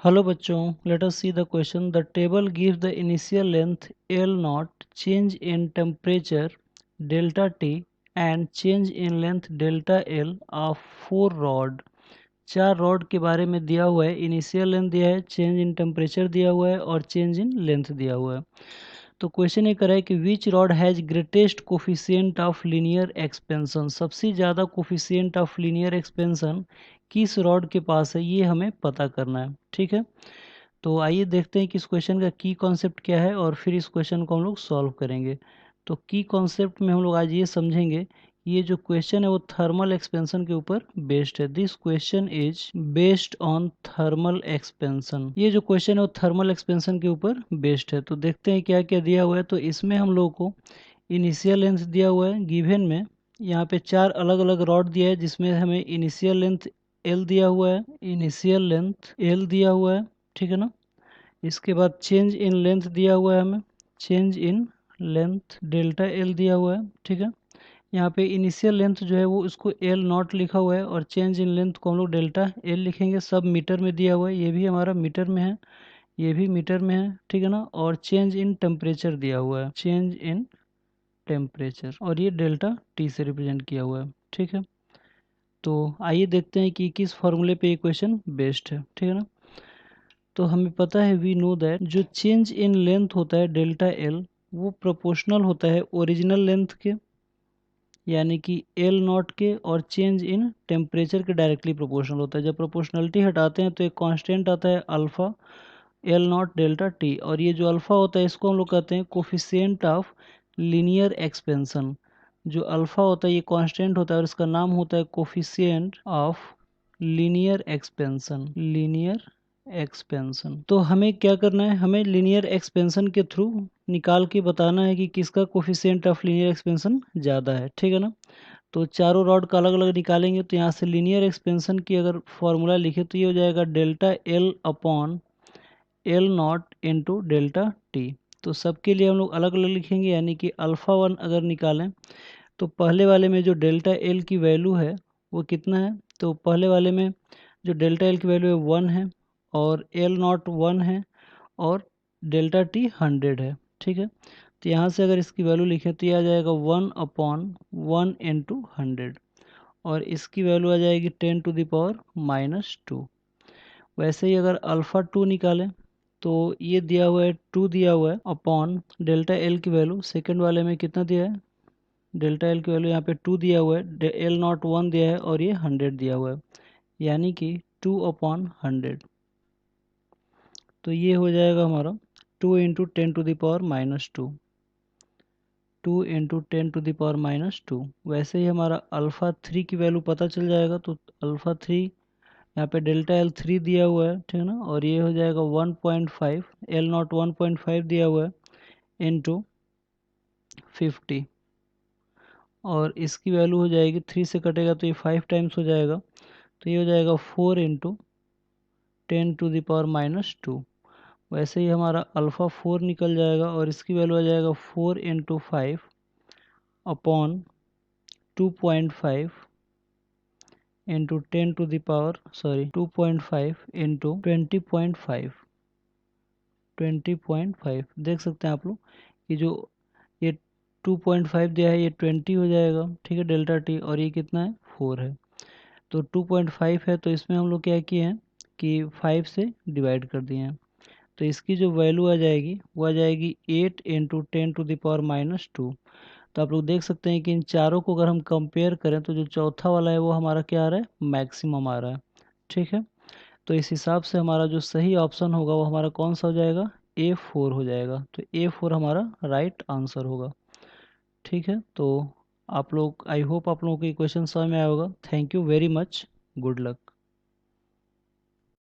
Hello बच्चों, let us see the question. The table gives the initial length L not, change in temperature delta T and change in length delta L of 4 rod. 4 rod के बारे में दिया हुआ है. Initial length दिया है, change in temperature दिया हुआ है और चेंज इन लेंथ दिया हुआ है. तो क्वेश्चन ये करा है कि which rod has greatest coefficient of linear expansion. सबसे ज़्यादा कोफिशिएंट ऑफ लीनियर एक्सपेंशन किस रॉड के पास है, ये हमें पता करना है. ठीक है, तो आइए देखते हैं कि इस क्वेश्चन का की कॉन्सेप्ट क्या है और फिर इस क्वेश्चन को हम लोग सॉल्व करेंगे. तो की कॉन्सेप्ट में हम लोग आज ये समझेंगे, ये जो क्वेश्चन है वो थर्मल एक्सपेंशन के ऊपर बेस्ड है. This question is based on thermal expansion. ये जो क्वेश्चन है वो थर्मल एक्सपेंशन के ऊपर बेस्ड है. तो देखते हैं क्या क्या दिया हुआ है. तो इसमें हम लोग को इनिशियल लेंथ दिया हुआ है गिवन में. यहाँ पे 4 अलग अलग रॉड दिया है जिसमें हमें इनिशियल लेंथ L दिया हुआ है, इनिशियल लेंथ L दिया हुआ है. ठीक है ना. इसके बाद चेंज इन लेंथ दिया हुआ है हमें, change in length delta L दिया हुआ है. ठीक है, यहाँ पे इनिशियल लेंथ जो है वो इसको L नॉट लिखा हुआ है और चेंज इन लेंथ को हम लोग डेल्टा L लिखेंगे. सब मीटर में दिया हुआ है, ये भी हमारा मीटर में है, ये भी मीटर में है. ठीक है ना. और चेंज इन टेम्परेचर दिया हुआ है, चेंज इन टेम्परेचर, और ये डेल्टा T से रिप्रेजेंट किया हुआ है. ठीक है, तो आइए देखते हैं कि किस फॉर्मूले पे ये क्वेश्चन बेस्ड है. ठीक है ना. तो हमें पता है, वी नो दैट जो चेंज इन लेंथ होता है डेल्टा L, वो प्रोपोर्शनल होता है ओरिजिनल लेंथ के, यानी कि L नॉट के, और चेंज इन टेम्परेचर के डायरेक्टली प्रोपोर्शनल होता है. जब प्रोपोर्शनलिटी हटाते हैं तो एक कांस्टेंट आता है alpha L not delta T, और ये जो अल्फा होता है इसको हम लोग कहते हैं कोफिशिएंट ऑफ लीनियर एक्सपेंशन. जो अल्फा होता है ये कांस्टेंट होता है और इसका नाम होता है coefficient of linear expansion, linear expansion. तो हमें क्या करना है, हमें लीनियर एक्सपेंशन के थ्रू निकाल के बताना है कि किसका कोफिशिएंट ऑफ लीनियर एक्सपेंशन ज़्यादा है. ठीक है ना. तो चारों रॉड का अलग अलग निकालेंगे. तो यहाँ से लीनियर एक्सपेंशन की अगर फॉर्मूला लिखे तो ये हो जाएगा delta L upon L not into delta T. तो सबके लिए हम लोग अलग अलग लिखेंगे, यानी कि अल्फ़ा 1 अगर निकालें तो पहले वाले में जो डेल्टा L की वैल्यू है वो कितना है. तो पहले वाले में जो डेल्टा L की वैल्यू है 1 है, और L नॉट 1 है, और डेल्टा T 100 है. ठीक है, तो यहाँ से अगर इसकी वैल्यू लिखें तो ये आ जाएगा 1 अपॉन 1 इंटू 100, और इसकी वैल्यू आ जाएगी 10⁻⁻². वैसे ही अगर अल्फ़ा 2 निकालें तो ये दिया हुआ है 2 दिया हुआ है अपॉन डेल्टा L की वैल्यू. सेकंड वाले में कितना दिया है, डेल्टा L की वैल्यू यहाँ पे 2 दिया हुआ है, L नॉट 1 दिया है और ये 100 दिया हुआ है, यानी कि 2 अपॉन 100. तो ये हो जाएगा हमारा 2 इंटू 10⁻², 2 इंटू 10⁻². वैसे ही हमारा अल्फ़ा 3 की वैल्यू पता चल जाएगा. तो अल्फ़ा 3 यहाँ पे डेल्टा L 3 दिया हुआ है. ठीक है ना, और ये हो जाएगा 1.5, L नॉट 1.5 दिया हुआ है, इंटू 50, और इसकी वैल्यू हो जाएगी 3 से कटेगा तो ये 5 टाइम्स हो जाएगा. तो ये हो जाएगा 4 इंटू 10⁻². वैसे ही हमारा अल्फ़ा 4 निकल जाएगा और इसकी वैल्यू आ जाएगा 4 इंटू 5 अपॉन 2.5 इंटू 2.5 इंटू 20.5. देख सकते हैं आप लोग कि जो ये 2.5 दिया है ये 20 हो जाएगा. ठीक है, डेल्टा T, और ये कितना है, 4 है. तो 2.5 है तो इसमें हम लोग क्या किए हैं कि 5 से डिवाइड कर दिए हैं. तो इसकी जो वैल्यू आ जाएगी वो आ जाएगी 8 इंटू 10⁻². तो आप लोग देख सकते हैं कि इन चारों को अगर हम कंपेयर करें तो जो चौथा वाला है वो हमारा क्या आ रहा है, मैक्सिमम आ रहा है. ठीक है, तो इस हिसाब से हमारा जो सही ऑप्शन होगा वो हमारा कौन सा हो जाएगा, A4 हो जाएगा. तो A4 हमारा राइट आंसर होगा. ठीक है, तो आप लोग, आई होप आप लोगों को ये क्वेश्चन समझ में आया होगा. Thank you very much, good luck.